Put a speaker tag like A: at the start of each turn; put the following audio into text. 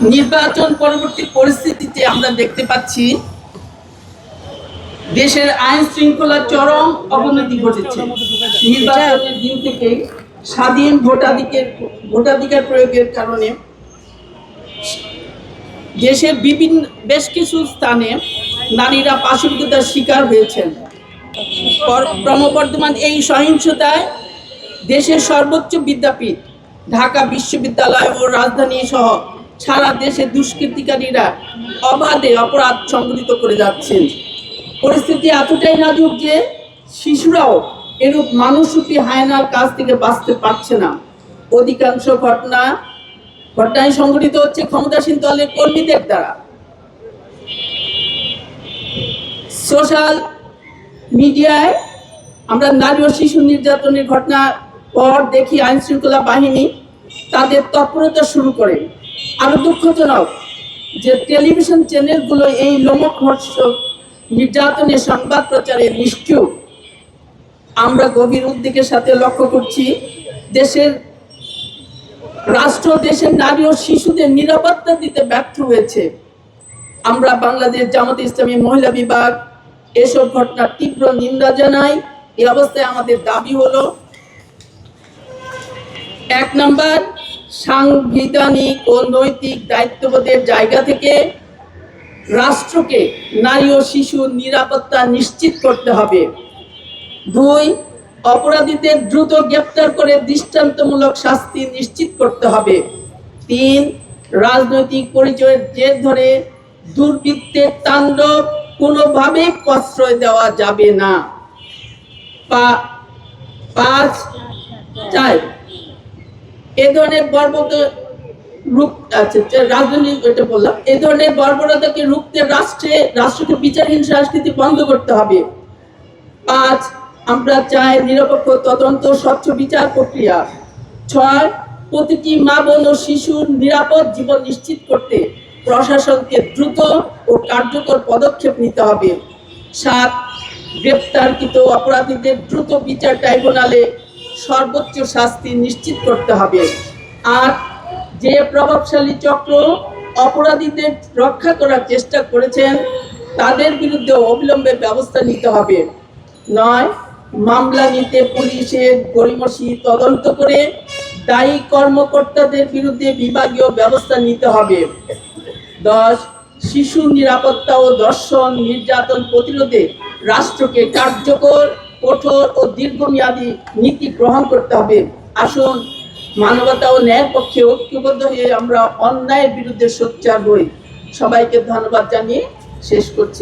A: নির্বাচন পরবর্তী পরিস্থিতিতে আমরা দেখতে পাচ্ছি দেশের আইন শৃঙ্খলা চরম অবনতি ঘটেছে। নির্বাচনের দিন থেকে স্বাধীন ভোটাধিকার প্রয়োগের কারণে দেশের বেশ কিছু স্থানে নারীরা পাশবিকতার শিকার হয়েছেন। ক্রমবর্ধমান এই সহিংসতায় দেশের সর্বোচ্চ বিদ্যাপীঠ ঢাকা বিশ্ববিদ্যালয় ও রাজধানী সহ সারা দেশে দুষ্কৃতিকারীরা অবাধে অপরাধ সংঘটিত করে যাচ্ছেন। পরিস্থিতি এতটাই নাজুক যে শিশুরাও এরূপ মানুষরূপী হায়নার কাছ থেকে বাঁচতে পারছে না। অধিকাংশ ঘটনায় সংঘটিত হচ্ছে ক্ষমতাসীন দলের কর্মীদের দ্বারা। সোশ্যাল মিডিয়ায় আমরা নারী ও শিশু নির্যাতনের ঘটনার পর দেখি আইন শৃঙ্খলা বাহিনী তাদের তৎপরতা শুরু করে। আরো দুঃখজনক যে টেলিভিশন চ্যানেলগুলো এই লোমহর্ষক নির্যাতনের সংবাদ প্রচারে নিষ্ঠুর। আমরা গভীর উদ্বেগের সাথে লক্ষ্য করছি দেশের নারী ও শিশুদের নিরাপত্তা দিতে ব্যর্থ হয়েছে। আমরা বাংলাদেশ জামাতে ইসলামী মহিলা বিভাগ এসব ঘটনার তীব্র নিন্দা জানাই। এই অবস্থায় আমাদের দাবি হলো, ১ নম্বর, সাংবিধানিক ও নৈতিক দায়িত্ববোধের জায়গা থেকে রাষ্ট্রকে নারী ও শিশুর নিরাপত্তা নিশ্চিত করতে হবে। ২, অপরাধীদের দ্রুত গ্রেফতার করে দৃষ্টান্তমূলক শাস্তি নিশ্চিত করতে হবে। ৩, রাজনৈতিক পরিচয়ের জের ধরে দুর্বৃত্তের তাণ্ডব কোনোভাবে প্রশ্রয় দেওয়া যাবে না। ৫, এ ধরনের বর্বরতাকে রুখতে রাষ্ট্রকে বিচারহীন সংস্কৃতি বন্ধ করতে হবে। ৫, আমরা চাই নিরপেক্ষ তদন্ত, স্বচ্ছ বিচার প্রক্রিয়া। ৬, প্রতিটি মা বোন ও শিশুর নিরাপদ জীবন নিশ্চিত করতে প্রশাসনকে দ্রুত ও কার্যকর পদক্ষেপ নিতে হবে। ৭, গ্রেপ্তারকৃত অপরাধীদের দ্রুত বিচার ট্রাইব্যুনালে সর্বোচ্চ শাস্তি নিশ্চিত করতে হবে। ৮, যে প্রভাবশালী চক্র অপরাধীদের রক্ষা করার চেষ্টা করেছেন তাদের বিরুদ্ধে অবিলম্বে ব্যবস্থা নিতে হবে। ৯, মামলা নিতে পুলিশের গড়িমসি তদন্ত করে দায়ী কর্মকর্তাদের বিরুদ্ধে বিভাগীয় ব্যবস্থা নিতে হবে। ১০, শিশু নিরাপত্তা ও ধর্ষণ নির্যাতন প্রতিরোধে রাষ্ট্রকে কার্যকর, কঠোর ও দীর্ঘমেয়াদী নীতি গ্রহণ করতে হবে। আসুন মানবতা ও ন্যায়ের পক্ষে ঐক্যবদ্ধ হয়ে আমরা অন্যায়ের বিরুদ্ধে সোচ্চার হই। সবাইকে ধন্যবাদ জানিয়ে শেষ করছি।